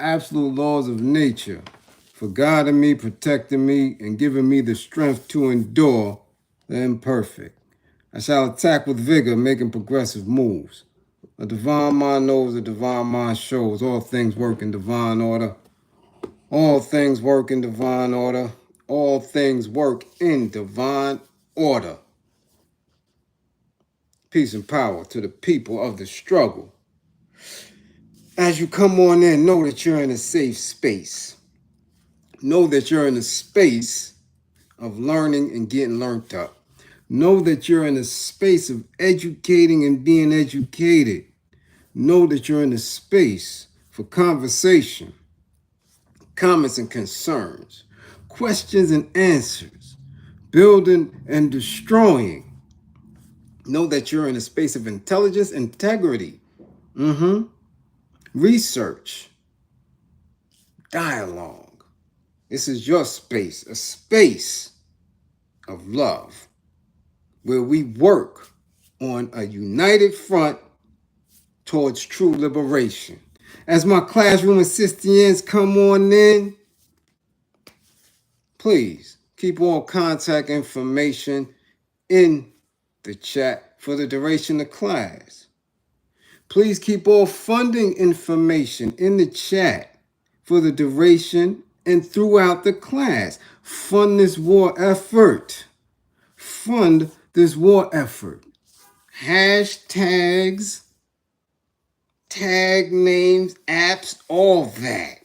absolute laws of nature for guiding me, protecting me, and giving me the strength to endure the imperfect. I shall attack with vigor, making progressive moves. A divine mind knows, a divine mind shows. All things work in divine order. All things work in divine order. All things work in divine order. Peace and power to the people of the struggle. As you come on in, know that you're in a safe space. Know that you're in a space of learning and getting learned up. Know that you're in a space of educating and being educated. Know that you're in a space for conversation, comments and concerns, questions and answers, building and destroying. Know that you're in a space of intelligence, integrity, research, dialogue. This is your space, a space of love, where we work on a united front towards true liberation. As my classroom assistants come on in, please keep all contact information in the chat for the duration of class. Please keep all funding information in the chat for the duration and throughout the class. Fund this war effort. Fund this war effort. Hashtags, tag names, apps, all that.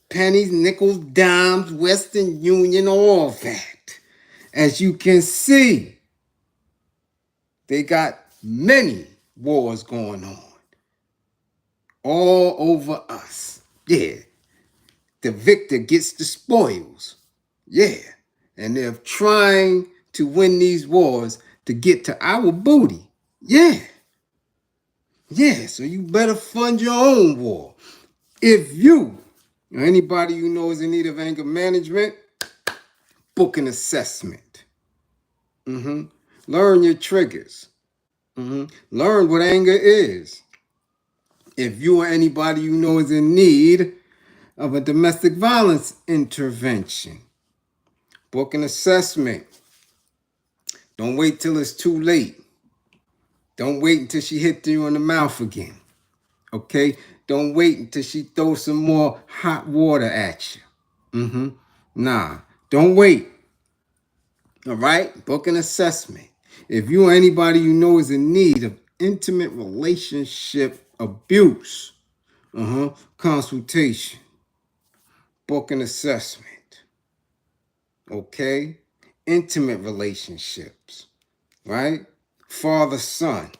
Pennies, nickels, dimes, Western Union, all that. As you can see, they got many wars going on all over us. Yeah. The victor gets the spoils. Yeah. And they're trying to win these wars to get to our booty. Yeah. Yeah, so you better fund your own war. If you or anybody you know is in need of anger management, book an assessment. Learn your triggers. Learn what anger is. If you or anybody you know is in need of a domestic violence intervention, book an assessment. Don't wait till it's too late. Don't wait until she hit you in the mouth again. Okay? Don't wait until she throws some more hot water at you. Nah, don't wait. All right? Book an assessment. If you or anybody you know is in need of intimate relationship abuse, consultation, book an assessment. Okay? Intimate relationships, right? Father, son,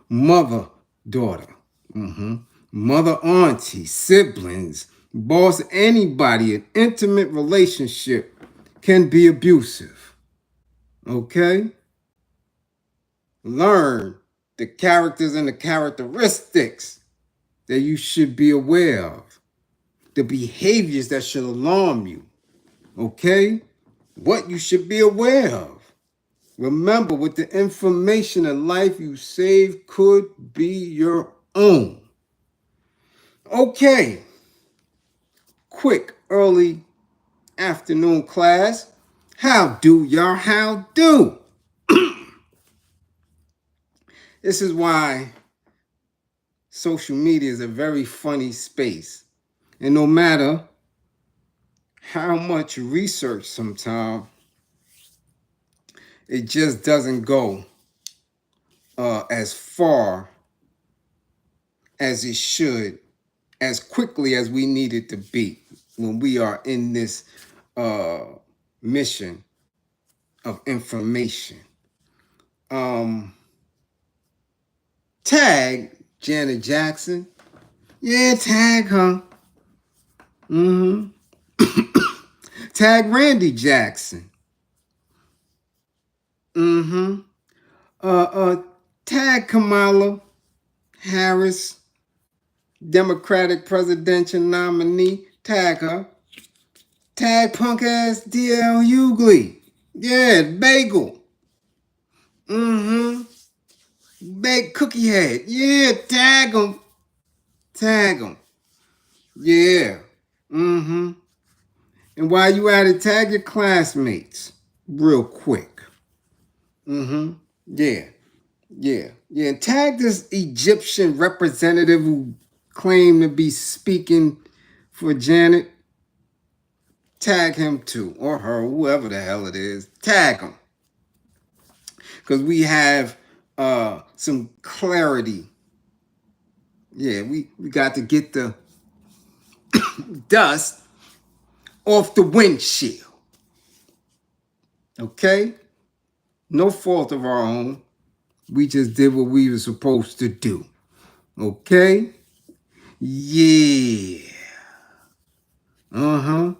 mother, daughter, mother, auntie, siblings, boss, anybody, an intimate relationship can be abusive. Okay? Learn the characters and the characteristics that you should be aware of. The behaviors that should alarm you. Okay? What you should be aware of. Remember, with the information and life you save could be your own. Okay. Quick, early afternoon class. How do y'all? How do? This is why social media is a very funny space. And no matter how much research sometimes, it just doesn't go as far as it should, as quickly as we need it to be when we are in this mission of information. Tag Janet Jackson. Yeah, tag her. Tag Randy Jackson. Tag Kamala Harris, Democratic presidential nominee. Tag her. Tag punk ass DL Hughley. Yeah, bagel. Baked cookie head. Yeah, tag him. Tag him. Yeah. Mm-hmm. And while you at it, tag your classmates real quick. Mm-hmm. Yeah. Yeah. Yeah. And tag this Egyptian representative who claimed to be speaking for Janet. Tag him too, or her, whoever the hell it is. Tag him. Because we have some clarity. Yeah, we got to get the dust off the windshield. Okay? No fault of our own. We just did what we were supposed to do. Okay? Yeah. Uh-huh.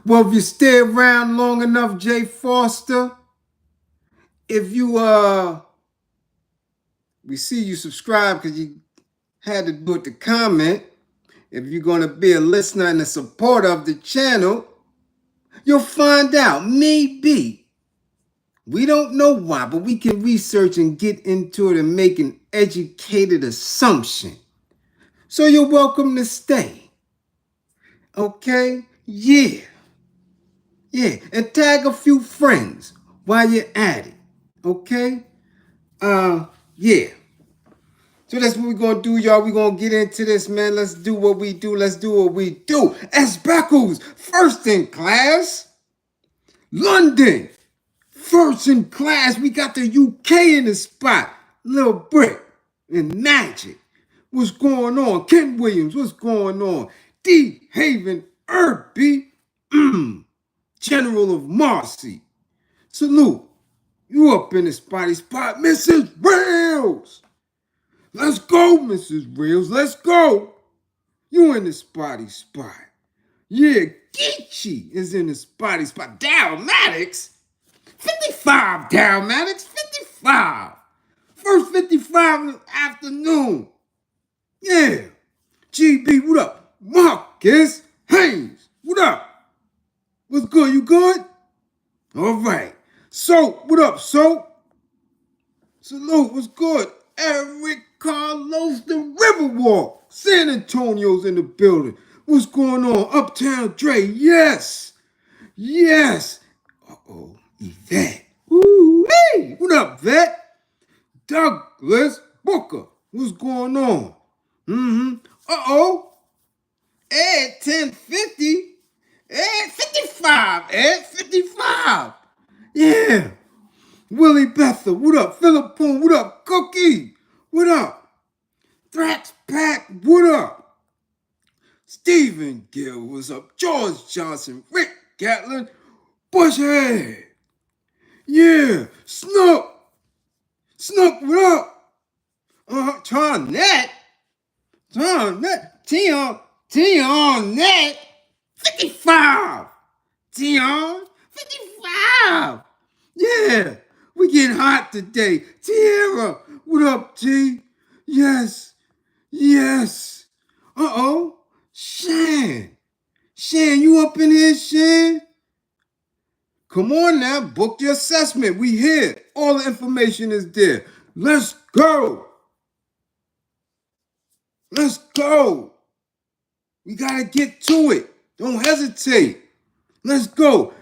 Well, if you stay around long enough, Jay Foster, if you we see you subscribe because you had to do it to comment. If you're gonna be a listener and a supporter of the channel, you'll find out. Maybe. We don't know why, but we can research and get into it and make an educated assumption. So you're welcome to stay. Okay? Yeah. Yeah. And tag a few friends while you're at it. Okay? Yeah. So that's what we're gonna do, y'all. We're gonna get into this, man. Let's do what we do. Let's do what we do. As Beckles, first in class. London, first in class. We got the UK in the spot. Lil Brick and Magic. What's going on? Ken Williams, what's going on? D. Haven Irby, General of Marcy. Salute. You up in the spotty spot, Mrs. Rails. Let's go, Mrs. Rails. Let's go. You in the spotty spot. Yeah, Geechee is in the spotty spot. Dalmatics? 55 Dalmatics, 55. First 55 in the afternoon. Yeah. GB, what up? Marcus Haynes, what up? What's good? You good? All right. Soap, what up, Soap? Salute, what's good? Eric Carlos, the Riverwalk. San Antonio's in the building. What's going on? Uptown Dre, yes. Yes. Uh-oh, Yvette. Woo-wee. What up, Vet? Douglas Booker. What's going on? Uh-oh. Ed 1050. Ed 55. Ed 55. Yeah. Willie Bethel. What up? Philip Poon. What up? Cookie. What up? Thrax Pack. What up? Stephen Gill. What's up? George Johnson. Rick Gatlin. Bushhead. Yeah. Snook. Snook, what up? Tionette. Tionette. 55. Tion, 55. Yeah, we getting hot today. Tierra, what up, T? Yes, yes. Uh-oh, Shan. Shan, you up in here, Shan? Come on now, book your assessment. We here. All the information is there. Let's go. Let's go. We got to get to it. Don't hesitate. Let's go.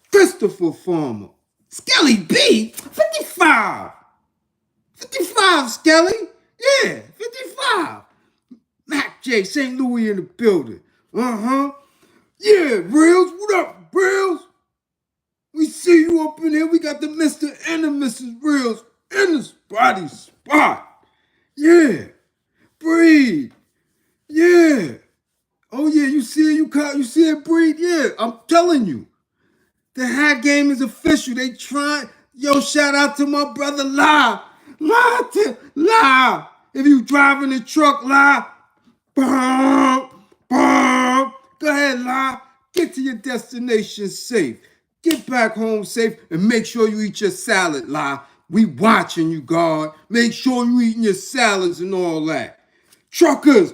Christopher Farmer. Skelly B. 55. 55, Skelly. Yeah, 55. Mac J. St. Louis in the building. Uh-huh. Yeah, Reels. What up, Reels? We see you up in here. We got the Mr. and the Mrs. Reels in the spotty spot. Yeah. Breed. Yeah. Oh yeah, you see it, Breed? Yeah, I'm telling you. The hat game is official. They trying. Yo, shout out to my brother La. La. If you driving the truck, La. Go ahead, La. Get to your destination safe. Get back home safe and make sure you eat your salad, La. We watching you, God. Make sure you eating your salads and all that. Truckers,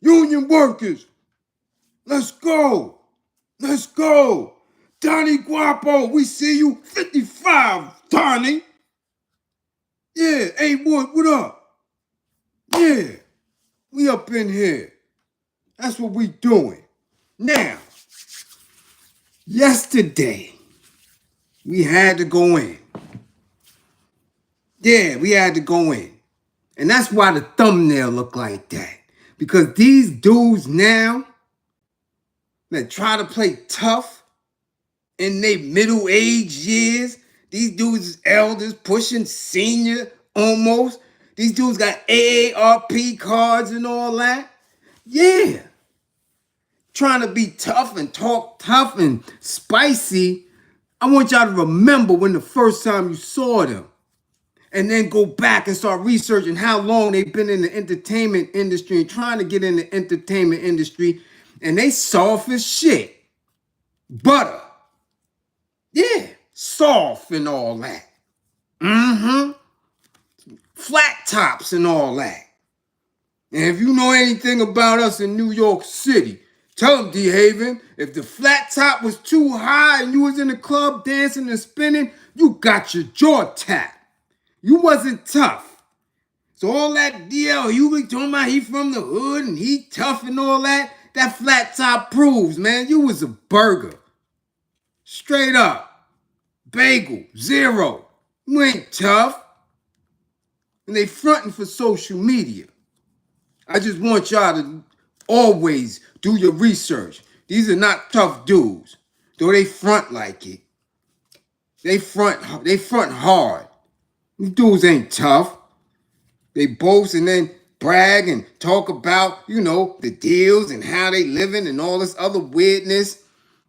union workers, let's go. Let's go. Donnie Guapo, we see you. 55, Donnie. Yeah, hey, Wood, what up? Yeah, we up in here. That's what we doing. Now, yesterday, we had to go in. Yeah, we had to go in. And that's why the thumbnail looked like that. Because these dudes now that try to play tough in their middle age years, these dudes is elders pushing senior almost. These dudes got AARP cards and all that. Yeah. Trying to be tough and talk tough and spicy. I want y'all to remember when the first time you saw them. And then go back and start researching how long they've been in the entertainment industry and trying to get in the entertainment industry. And they soft as shit. Butter. Yeah. Soft and all that. Mm-hmm. Flat tops and all that. And if you know anything about us in New York City, tell them, D-Haven, if the flat top was too high and you was in the club dancing and spinning, you got your jaw tapped. You wasn't tough. So all that DL, you be talking about he from the hood and he tough and all that, that flat top proves, man, you was a burger. Straight up. Bagel. Zero. You ain't tough. And they fronting for social media. I just want y'all to always do your research. These are not tough dudes. Though they front like it. They front hard. These dudes ain't tough. They boast and then brag and talk about, you know, the deals and how they living and all this other weirdness,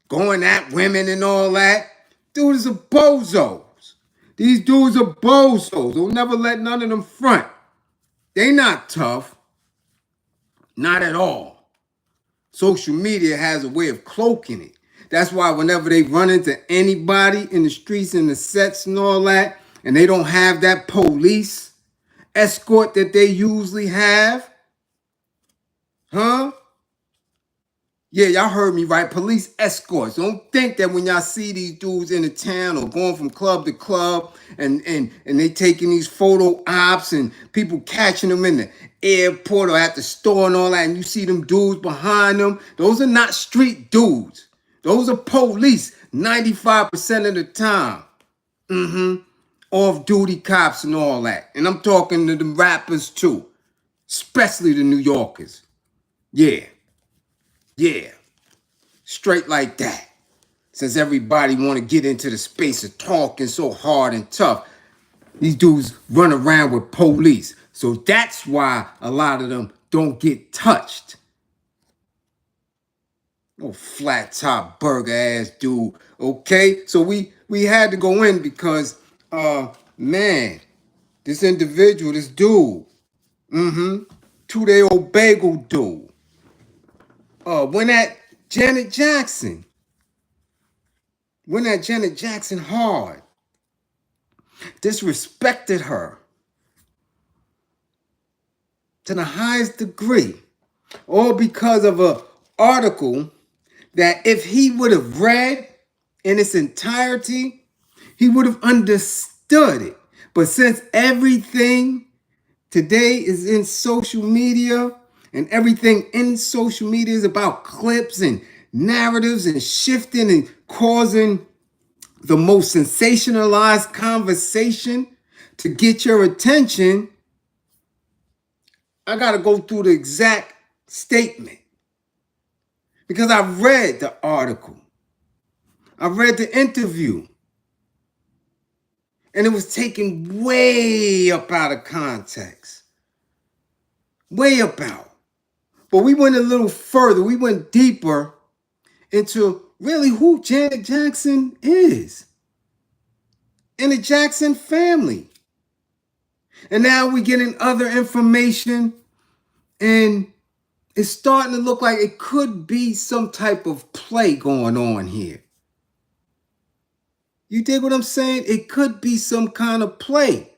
going at women and all that. Dudes are bozos. These dudes are bozos. They'll never let none of them front. They not tough. Not at all. Social media has a way of cloaking it. That's why whenever they run into anybody in the streets and the sets and all that, and they don't have that police escort that they usually have, huh? Yeah, y'all heard me right. Police escorts. Don't think that when y'all see these dudes in the town or going from club to club and they taking these photo ops and people catching them in the airport or at the store and all that, and you see them dudes behind them. Those are not street dudes. Those are police 95% of the time. Off-duty cops and all that. And I'm talking to the rappers too, especially the New Yorkers. Yeah. Yeah. Straight like that. Since everybody want to get into the space of talking so hard and tough, these dudes run around with police. So that's why a lot of them don't get touched. No flat top burger ass dude. Okay? So we had to go in because man, this individual, this dude, 2-day-old bagel dude, went at Janet Jackson. Went at Janet Jackson hard. Disrespected her to the highest degree. All because of an article that if he would have read in its entirety, he would have understood it. But since everything today is in social media and everything in social media is about clips and narratives and shifting and causing the most sensationalized conversation to get your attention, I got to go through the exact statement because I read the article. I read the interview. And it was taken way up out of context. Way up out. But we went a little further. We went deeper into really who Janet Jackson is. And the Jackson family. And now we're getting other information. And it's starting to look like it could be some type of play going on here. You dig what I'm saying? It could be some kind of play.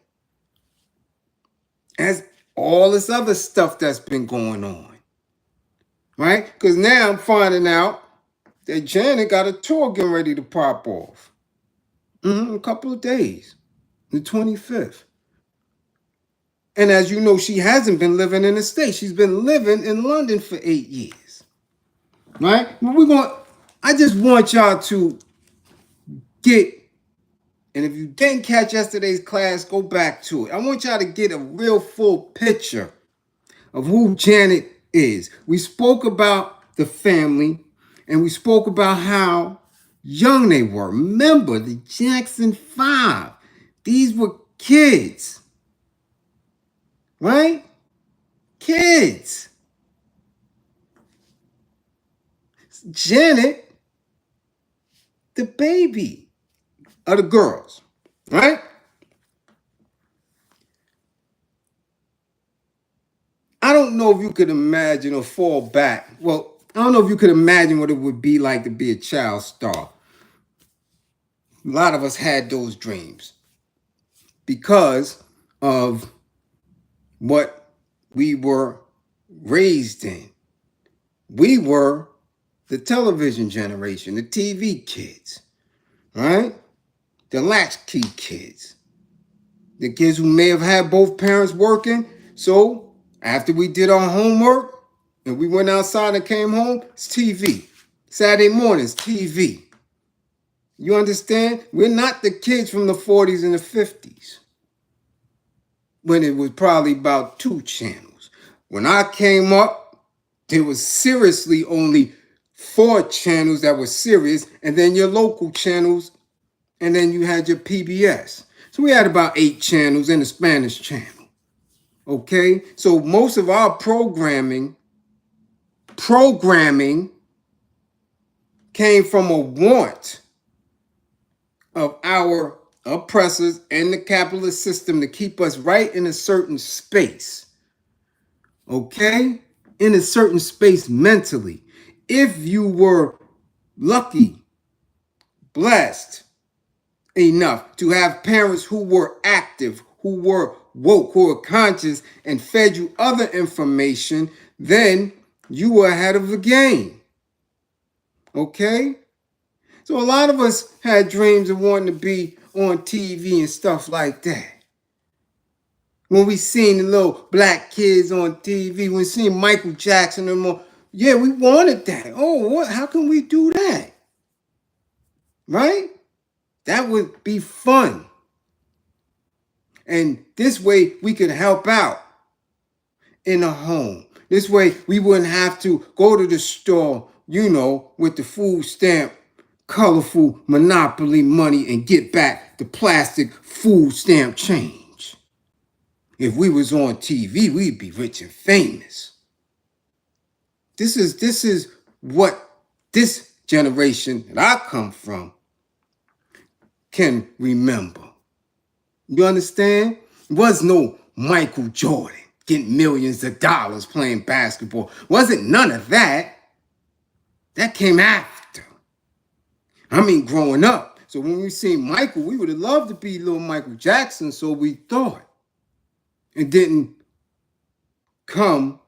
As all this other stuff that's been going on. Right? Because now I'm finding out that Janet got a tour getting ready to pop off. A couple of days. The 25th. And as you know, she hasn't been living in the States. She's been living in London for 8 years. Right? I just want y'all to get, and if you didn't catch yesterday's class, go back to it. I want y'all to get a real full picture of who Janet is. We spoke about the family, and we spoke about how young they were. Remember, the Jackson 5. These were kids. Right? Kids. Janet, the baby of the girls. Right? I don't know if you could imagine or fall back. Well, I don't know if you could imagine what it would be like to be a child star. A lot of us had those dreams because of what we were raised in. We were the television generation, the TV kids, right? The latchkey kids. The kids who may have had both parents working. So after we did our homework and we went outside and came home, it's TV. Saturday mornings, TV. You understand? We're not the kids from the 40s and the 50s when it was probably about 2 channels. When I came up, there was seriously only 4 channels that were serious, and then your local channels, and then you had your PBS. So we had about 8 channels and a Spanish channel. Okay? So most of our programming came from a want of our oppressors and the capitalist system to keep us right in a certain space. Okay? In a certain space mentally. If you were lucky, blessed enough to have parents who were active, who were woke, who were conscious, and fed you other information, then you were ahead of the game. Okay? So a lot of us had dreams of wanting to be on TV and stuff like that. When we seen the little black kids on TV, when we seen Michael Jackson and more, yeah, we wanted that. Oh, what? How can we do that? Right? That would be fun. And this way we could help out in the home. This way we wouldn't have to go to the store, with the food stamp, colorful Monopoly money and get back the plastic food stamp change. If we was on TV, we'd be rich and famous. This is what this generation that I come from can remember. You understand? There was no Michael Jordan getting millions of dollars playing basketball. Wasn't none of that. That came after. I mean, growing up. So when we seen Michael, we would have loved to be little Michael Jackson, so we thought. It didn't come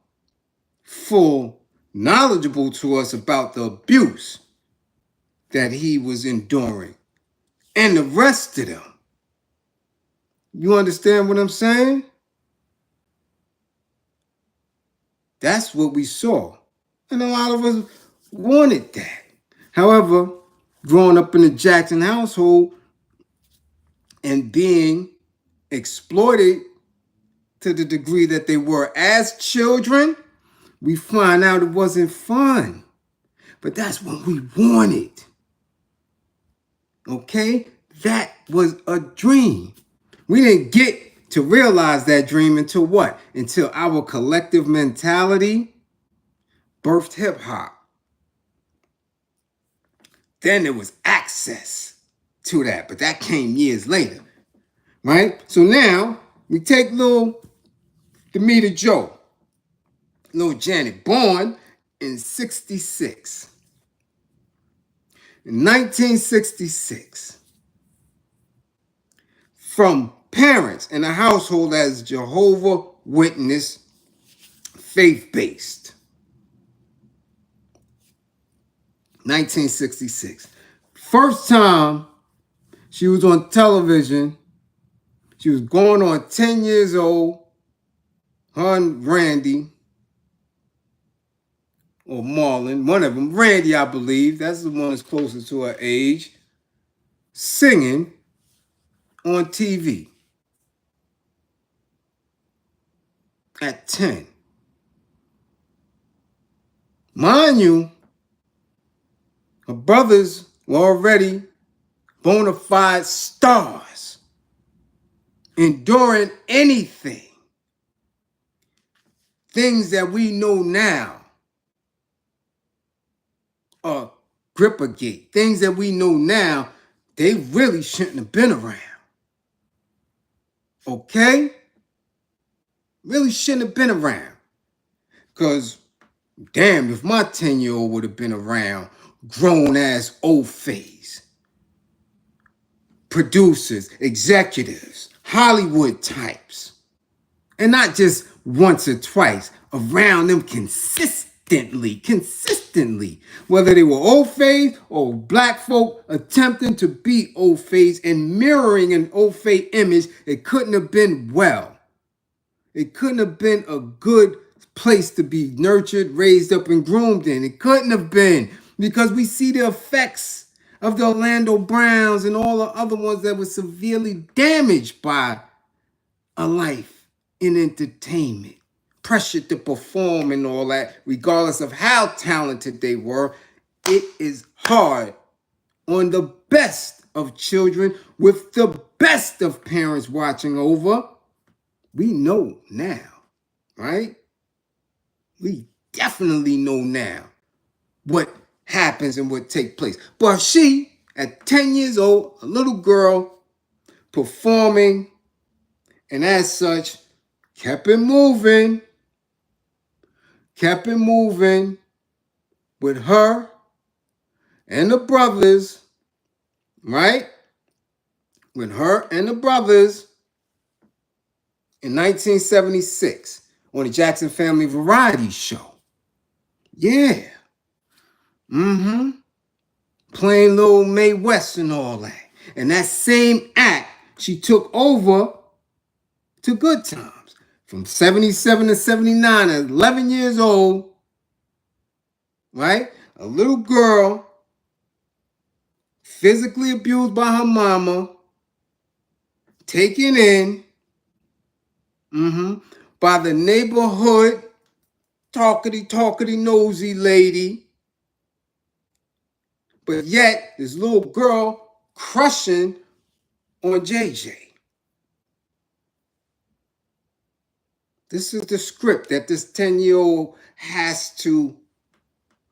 full knowledgeable to us about the abuse that he was enduring and the rest of them. You understand what I'm saying? That's what we saw. And a lot of us wanted that. However, growing up in the Jackson household and being exploited to the degree that they were as children, we find out it wasn't fun. But that's what we wanted. Okay? That was a dream. We didn't get to realize that dream until what? Until our collective mentality birthed hip hop. Then there was access to that, but that came years later. Right? So now we take little Demeter Joe, little Janet, born in 66. In 1966, from parents in a household as Jehovah Witness, faith-based. 1966. First time she was on television, she was going on 10 years old, her and Randy, or Marlon, one of them, Randy, I believe, that's the one that's closest to her age, singing on TV at 10. Mind you, her brothers were already bona fide stars, enduring anything. Things that we know now are Grippergate. Things that we know now, they really shouldn't have been around. Okay? Really shouldn't have been around. Because, damn, if my 10-year-old would have been around, grown-ass old phase, producers, executives, Hollywood types, and not just once or twice, around them consistently, whether they were old phase or black folk attempting to be old phase and mirroring an old phase image, it couldn't have been well. It couldn't have been a good place to be nurtured, raised up, and groomed in. It couldn't have been, because we see the effects of the Orlando Browns and all the other ones that were severely damaged by a life in entertainment, pressured to perform and all that, regardless of how talented they were. It is hard on the best of children with the best of parents watching over. We know now, right? We definitely know now what happens and what takes place. But she, at 10 years old, a little girl, performing, and as such, kept it moving with her and the brothers, right? With her and the brothers in 1976 on the Jackson Family Variety Show. Yeah. Playing Little Mae West and all that. And that same act she took over to Good Times. From 77 to 79, at 11 years old, right? A little girl, physically abused by her mama, taken in by the neighborhood talkity nosy lady. But yet, this little girl crushing on JJ. This is the script that this 10-year-old has to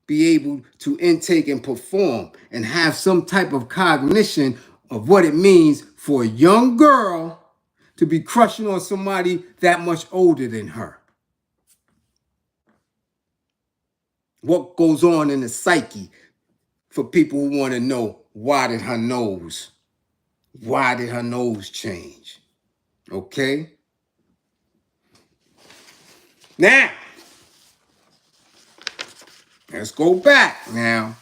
be able to intake and perform and have some type of cognition of what it means for a young girl to be crushing on somebody that much older than her. What goes on in the psyche for people who want to know, why did her nose change? Okay? Now, let's go back now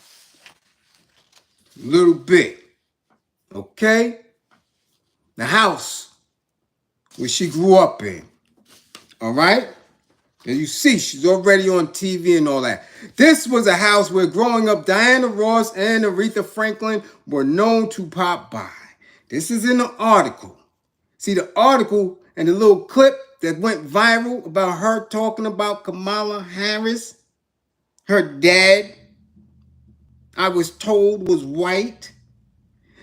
a little bit. Okay? The house where she grew up in. All right? And you see, she's already on TV and all that. This was a house where growing up, Diana Ross and Aretha Franklin were known to pop by. This is in the article. See the article and the little clip that went viral about her talking about Kamala Harris, her dad, I was told was white.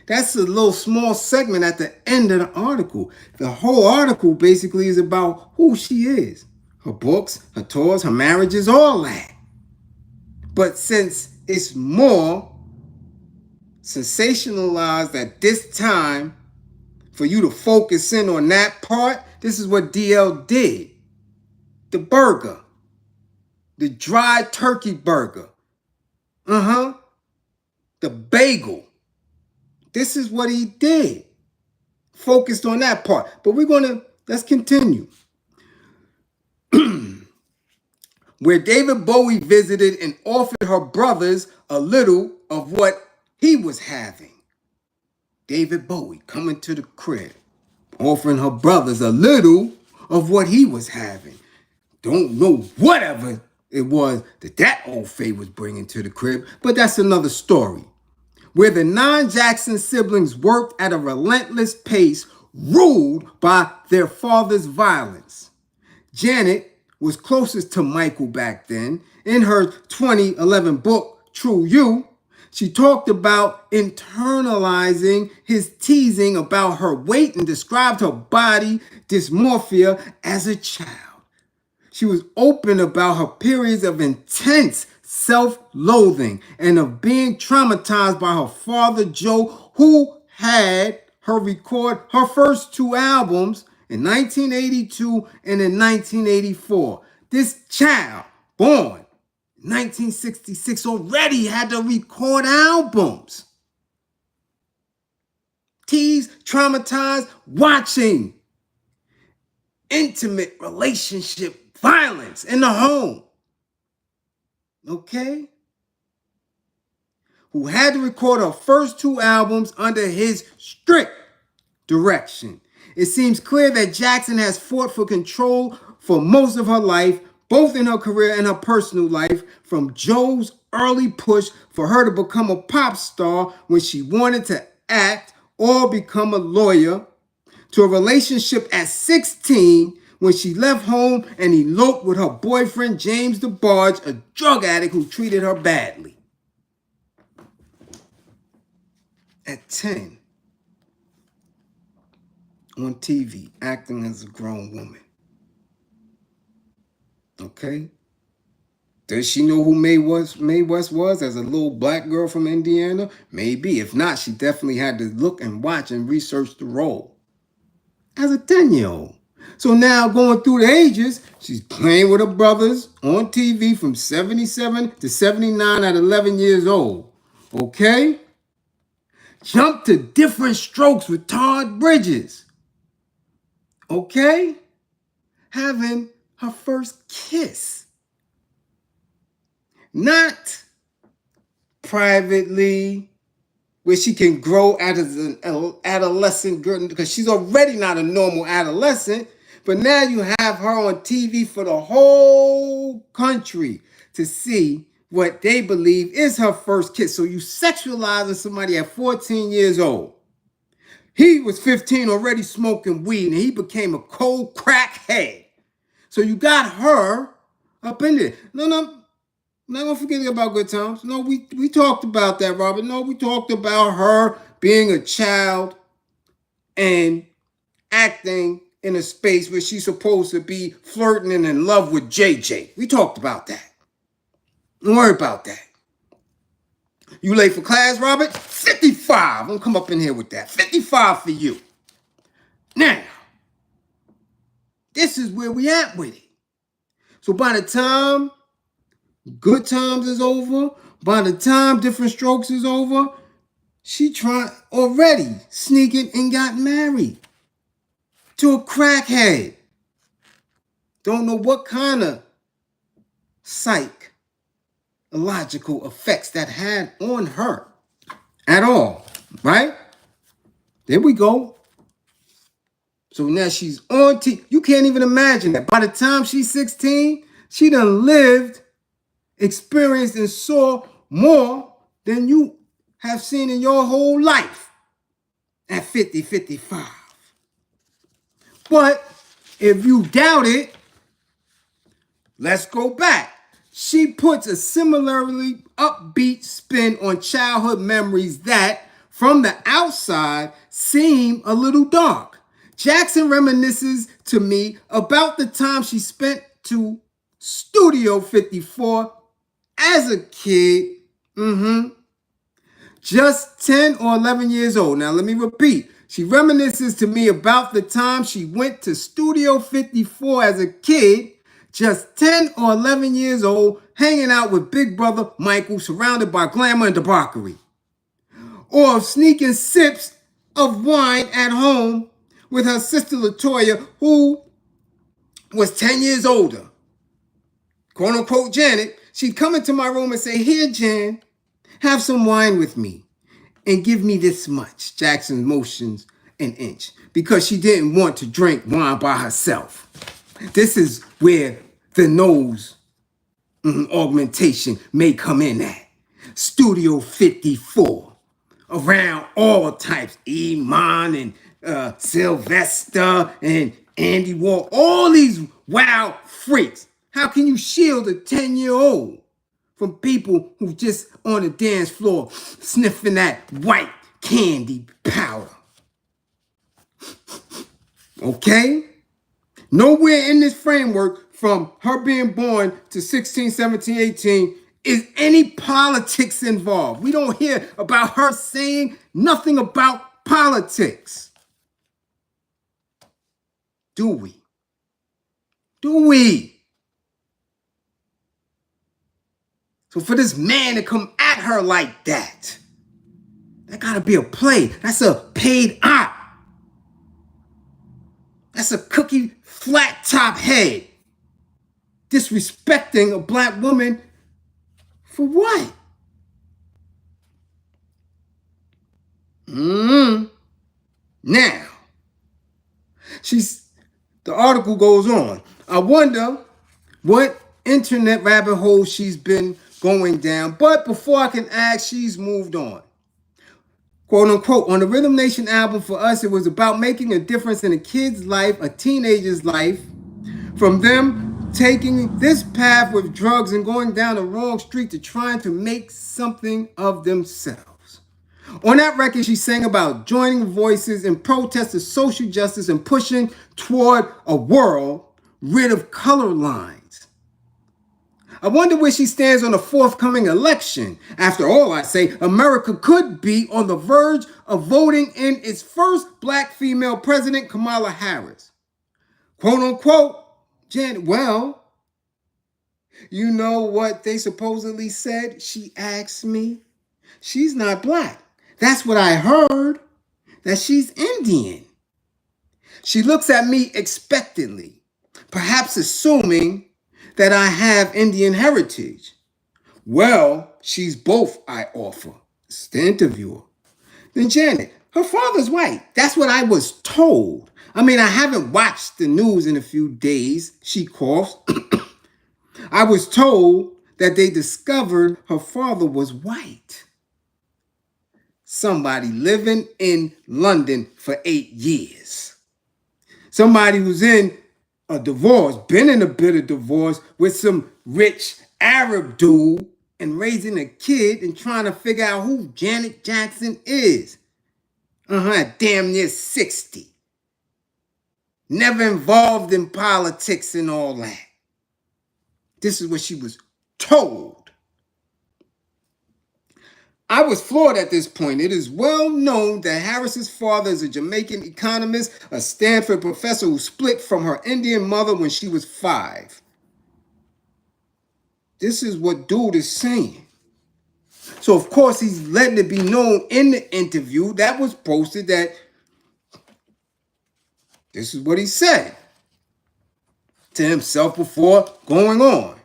That's a little small segment at the end of the article. The whole article basically is about who she is. Her books, her tours, her marriages, all that. But since it's more sensationalized at this time, for you to focus in on that part, this is what DL did. The burger. The dry turkey burger. The bagel. This is what he did. Focused on that part. But let's continue. Where David Bowie visited and offered her brothers a little of what he was having. David Bowie coming to the crib, offering her brothers a little of what he was having. Don't know whatever it was that old Faye was bringing to the crib, but that's another story. Where the non-Jackson siblings worked at a relentless pace, ruled by their father's violence. Janet was closest to Michael back then. In her 2011 book, True You, she talked about internalizing his teasing about her weight and described her body dysmorphia as a child. She was open about her periods of intense self-loathing and of being traumatized by her father, Joe, who had her record her first two albums in 1982 and in 1984. This child, born in 1966, already had to record albums. Teased, traumatized, watching intimate relationship violence in the home. Okay? Who had to record her first two albums under his strict direction. It seems clear that Jackson has fought for control for most of her life, both in her career and her personal life, from Joe's early push for her to become a pop star when she wanted to act or become a lawyer, to a relationship at 16 when she left home and eloped with her boyfriend, James DeBarge, a drug addict who treated her badly. At 10, on TV, acting as a grown woman. Okay? Does she know who Mae West was as a little black girl from Indiana? Maybe. If not, she definitely had to look and watch and research the role. As a 10-year-old. So now going through the ages, she's playing with her brothers on TV from 77 to 79 at 11 years old. Okay? Jump to Different Strokes with Todd Bridges. Okay? Having her first kiss. Not privately, where she can grow as an adolescent girl, because she's already not a normal adolescent. But now you have her on TV for the whole country to see what they believe is her first kiss. So you sexualizing somebody at 14 years old. He was 15 already smoking weed, and he became a cold crackhead. So you got her up in there. No, I'm not gonna forget about Good Times. No, we talked about that, Robert. No, we talked about her being a child and acting in a space where she's supposed to be flirting and in love with JJ. We talked about that. Don't worry about that. You late for class, Robert? 55. Don't come up in here with that. 55 for you. Now, this is where we at with it. So by the time Good Times is over, by the time Different Strokes is over, she tried already sneaking and got married to a crackhead. Don't know what kind of psychological effects that had on her at all, right? There we go. So now she's on TV. You can't even imagine that. By the time she's 16, she done lived, experienced, and saw more than you have seen in your whole life at 50, 55. But if you doubt it, let's go back. She puts a similarly upbeat spin on childhood memories that, from the outside, seem a little dark. Jackson reminisces to me about the time she spent to Studio 54 as a kid, just 10 or 11 years old. Now, let me repeat. She reminisces to me about the time she went to Studio 54 as a kid, just 10 or 11 years old, hanging out with Big Brother Michael, surrounded by glamour and debauchery. Or of sneaking sips of wine at home with her sister Latoya, who was 10 years older. Quote unquote Janet. She'd come into my room and say, "Here, Jan, have some wine with me and give me this much." Jackson motions an inch because she didn't want to drink wine by herself. This is where the nose augmentation may come in at. Studio 54. Around all types. Iman and Sylvester and Andy Wall. All these wild freaks. How can you shield a 10-year-old from people who just on the dance floor sniffing that white candy powder? Okay? Nowhere in this framework from her being born to 16, 17, 18 is any politics involved. We don't hear about her saying nothing about politics. Do we? Do we? So for this man to come at her like that gotta be a play. That's a paid op. That's a cookie flat top head. Disrespecting a black woman for what? Now, the article goes on. I wonder what internet rabbit hole she's been going down. But before I can ask, she's moved on. Quote unquote, on the Rhythm Nation album, for us, it was about making a difference in a kid's life, a teenager's life, from them taking this path with drugs and going down the wrong street to trying to make something of themselves. On that record, she sang about joining voices in protest of social justice and pushing toward a world rid of color lines. I wonder where she stands on the forthcoming election. After all, I say America could be on the verge of voting in its first black female president, Kamala Harris. Quote unquote, Janet, well, you know what they supposedly said? She asked me. She's not black. That's what I heard, that she's Indian. She looks at me expectantly, perhaps assuming that I have Indian heritage. Well, she's both, I offer. It's the interviewer. Then Janet, her father's white. That's what I was told. I mean, I haven't watched the news in a few days. She coughs. I was told that they discovered her father was white. Somebody living in London for 8 years. Somebody who's in a divorce, been in a bit of divorce with some rich Arab dude and raising a kid and trying to figure out who Janet Jackson is. Damn near 60. Never involved in politics and all that. This is what she was told. I was floored at this point. It is well known that Harris's father is a Jamaican economist, a Stanford professor who split from her Indian mother when she was 5. This is what dude is saying. So, of course, he's letting it be known in the interview that was posted that this is what he said to himself before going on.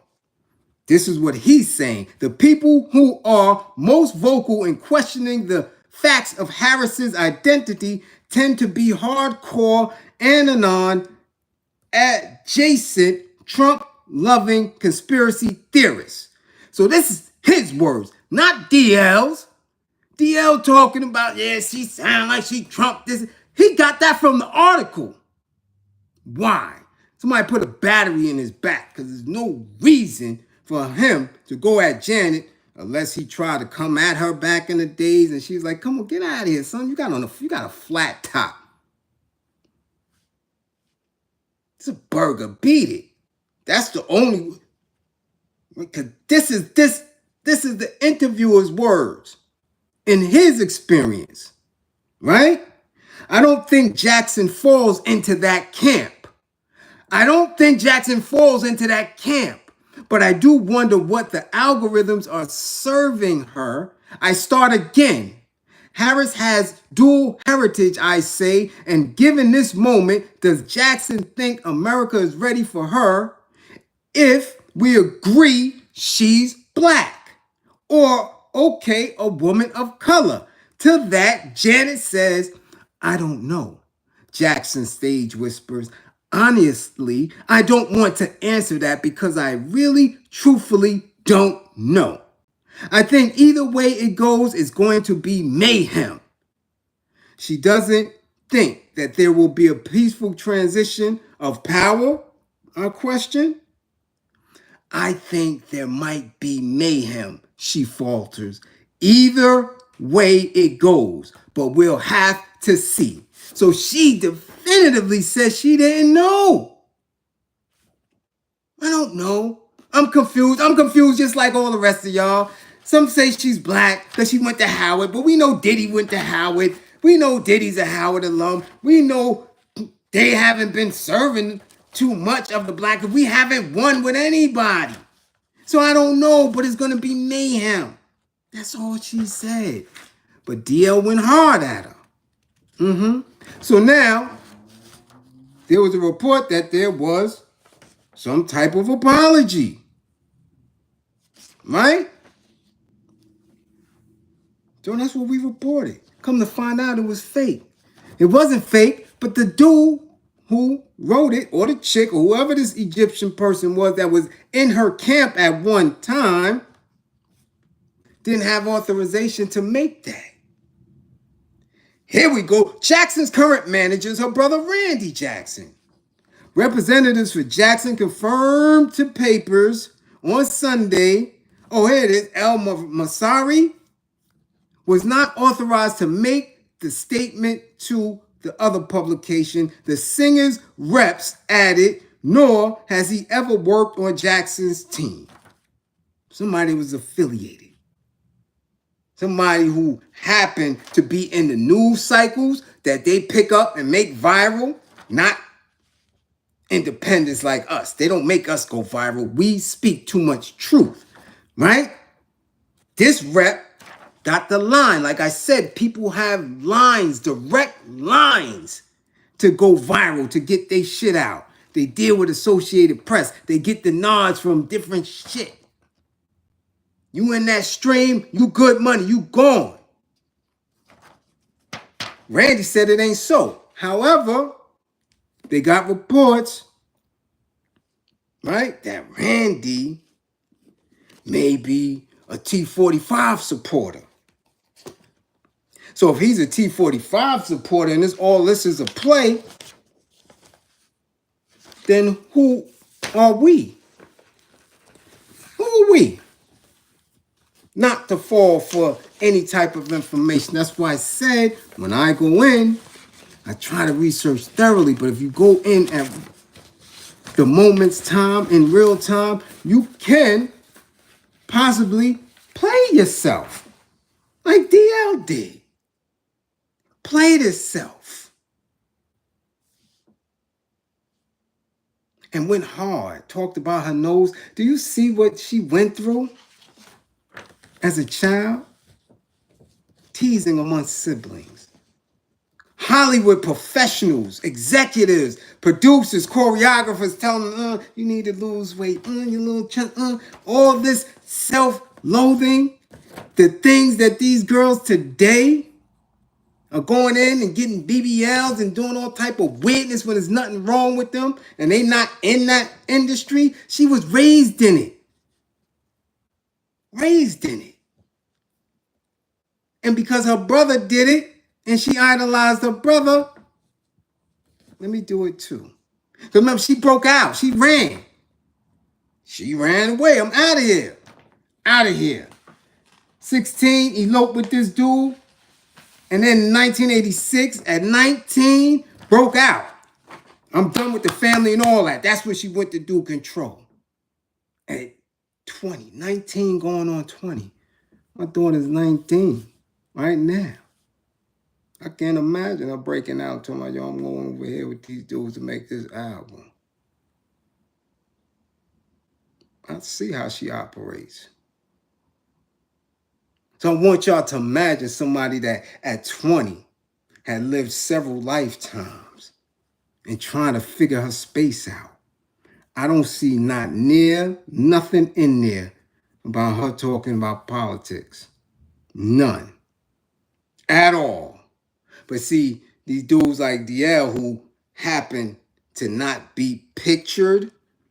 This is what he's saying. The people who are most vocal in questioning the facts of Harris's identity tend to be hardcore Anon adjacent Trump-loving conspiracy theorists. So this is his words, not DL's. DL talking about, yeah, she sound like she Trump this. He got that from the article. Why? Somebody put a battery in his back because there's no reason for him to go at Janet unless he tried to come at her back in the days and she's like, come on, get out of here, son. You got a flat top. It's a burger. Beat it. That's the only, because this is the interviewer's words in his experience, right? I don't think Jackson falls into that camp. But I do wonder what the algorithms are serving her. I start again. Harris has dual heritage, I say, and given this moment, does Jackson think America is ready for her if we agree she's black? Or, okay, a woman of color? To that, Janet says, I don't know. Jackson stage whispers, Honestly, I don't want to answer that because I really, truthfully don't know. I think either way it goes is going to be mayhem. She doesn't think that there will be a peaceful transition of power? A question? I think there might be mayhem, she falters. Either way it goes, but we'll have to see. So she definitively says she didn't know. I don't know. I'm confused. I'm confused just like all the rest of y'all. Some say she's black because she went to Howard, but we know Diddy went to Howard. We know Diddy's a Howard alum. We know they haven't been serving too much of the black. We haven't won with anybody. So I don't know, but it's going to be mayhem. That's all she said. But DL went hard at her. So now, there was a report that there was some type of apology. Right? So that's what we reported. Come to find out it was fake. It wasn't fake, but the dude who wrote it, or the chick, or whoever this Egyptian person was that was in her camp at one time, didn't have authorization to make that. Here we go. Jackson's current manager is her brother Randy Jackson. Representatives for Jackson confirmed to papers on Sunday. Oh, here it is. El Masari was not authorized to make the statement to the other publication. The singer's reps added, nor has he ever worked on Jackson's team. Somebody was affiliated. Somebody who happened to be in the news cycles that they pick up and make viral, not independents like us. They don't make us go viral. We speak too much truth, right? This rep got the line. Like I said, people have lines, direct lines to go viral, to get their shit out. They deal with Associated Press. They get the nods from different shit. You in that stream, you good money, you gone. Randy said it ain't so. However, they got reports, right, that Randy may be a T-45 supporter. So if he's a T-45 supporter and all this is a play, then who are we? Who are we? Not to fall for any type of information. That's why I said when I go in, I try to research thoroughly. But if you go in at the moment's time, in real time, you can possibly play yourself like DL did. Played itself. And went hard. Talked about her nose. Do you see what she went through as a child? Teasing amongst siblings. Hollywood professionals, executives, producers, choreographers telling them, you need to lose weight, you little chunk, all this self-loathing. The things that these girls today are going in and getting BBLs and doing all type of weirdness when there's nothing wrong with them and they not in that industry. She was raised in it. Raised in it. And because her brother did it and she idolized her brother, let me do it too. Because remember, she broke out. She ran. She ran away. I'm out of here. Out of here. 16, eloped with this dude. And then in 1986, at 19, broke out. I'm done with the family and all that. That's what she went to do, control. At 20, 19 going on 20. My daughter's 19 right now. I can't imagine her breaking out to my yo, I'm going over here with these dudes to make this album. I see how she operates. So I want y'all to imagine somebody that at 20 had lived several lifetimes and trying to figure her space out. I don't see nothing in there about her talking about politics. None. At all. But see, these dudes like DL who happen to not be pictured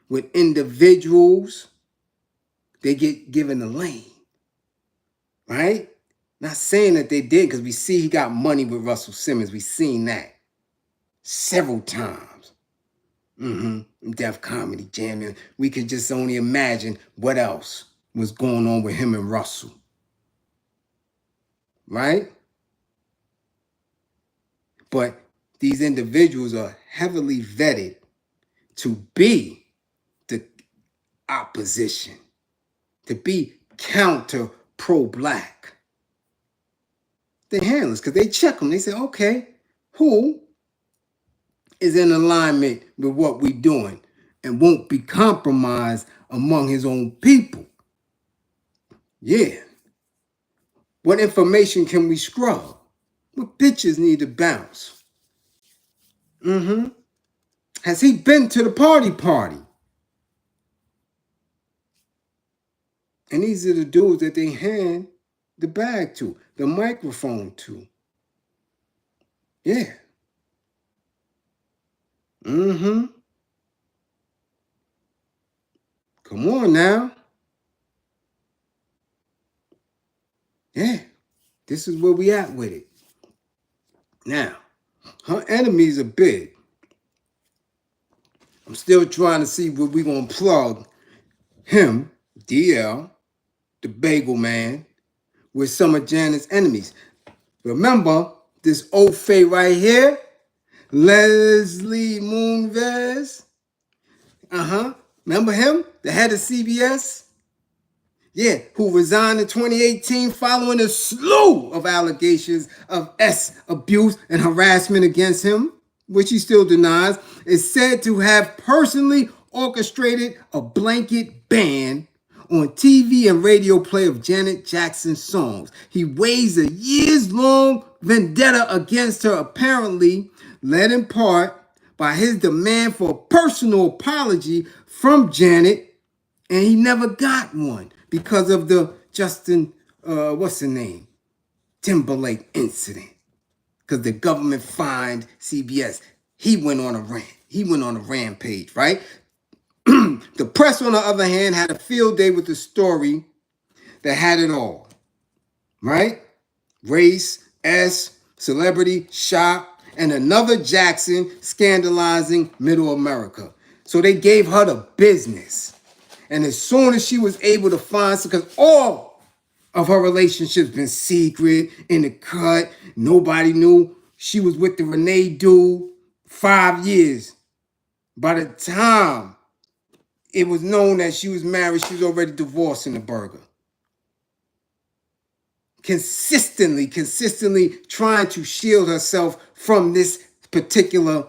with individuals, they get given a lane, right? Not saying that they did, because we see he got money with Russell Simmons. We've seen that several times. Def Comedy Jam. We could just only imagine what else was going on with him and Russell. Right? But these individuals are heavily vetted to be the opposition, to be counter pro-black. They handlers, because they check them. They say, okay, who is in alignment with what we're doing and won't be compromised among his own people? Yeah. What information can we scrub? What pictures need to bounce? Has he been to the party? And these are the dudes that they hand the bag to, the microphone to. Yeah. Come on now. Yeah. This is where we at with it. Now, her enemies are big. I'm still trying to see where we're going to plug him, DL, the bagel man, with some of Janet's enemies. Remember this old Faye right here? Leslie Moonves? Remember him? The head of CBS? Yeah, who resigned in 2018 following a slew of allegations of abuse and harassment against him, which he still denies, is said to have personally orchestrated a blanket ban on TV and radio play of Janet Jackson's songs. He waged a years-long vendetta against her, apparently led in part by his demand for a personal apology from Janet, and he never got one because of the Justin, Timberlake incident. Because the government fined CBS. He went on a rant. He went on a rampage, right? The press, on the other hand, had a field day with the story that had it all, right? Race, celebrity, shop, and another Jackson scandalizing middle America. So they gave her the business. And as soon as she was able to find, because all of her relationships been secret, in the cut, nobody knew she was with the Renee dude 5 years. By the time it was known that she was married, she was already divorcing the burger. Consistently trying to shield herself from this particular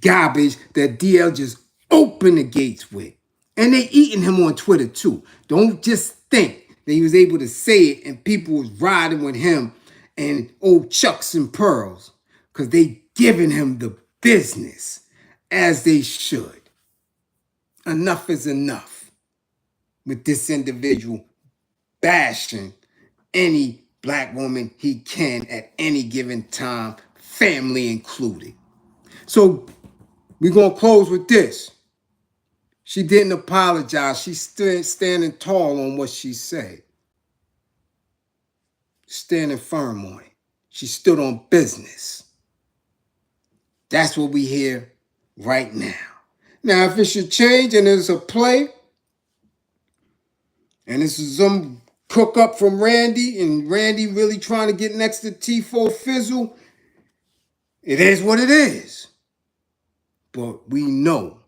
garbage that DL just opened the gates with. And they eating him on Twitter too. Don't just think that he was able to say it and people was riding with him and old Chucks and Pearls, because they giving him the business, as they should. Enough is enough with this individual bashing any black woman he can at any given time, family included. So we're going to close with this. She didn't apologize. She's still standing tall on what she said. Standing firm on it. She stood on business. That's what we hear right now. Now, if it should change and there's a play, and this is some cook up from Randy, and Randy really trying to get next to T4 Fizzle, it is what it is. But we know,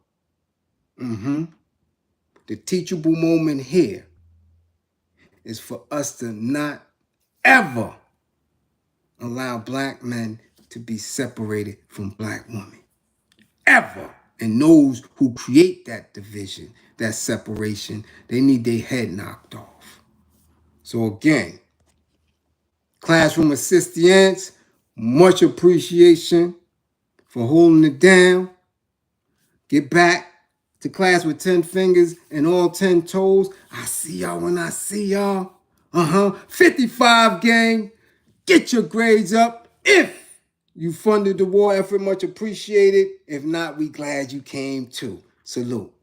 the teachable moment here is for us to not ever allow black men to be separated from black women. Ever. And those who create that division, that separation, they need their head knocked off. So again, classroom assistants, much appreciation for holding it down. Get back to class with 10 fingers and all 10 toes. I see y'all when I see y'all. 55 gang. Get your grades up if You funded the war effort, much appreciated. If not, we glad you came too. Salute.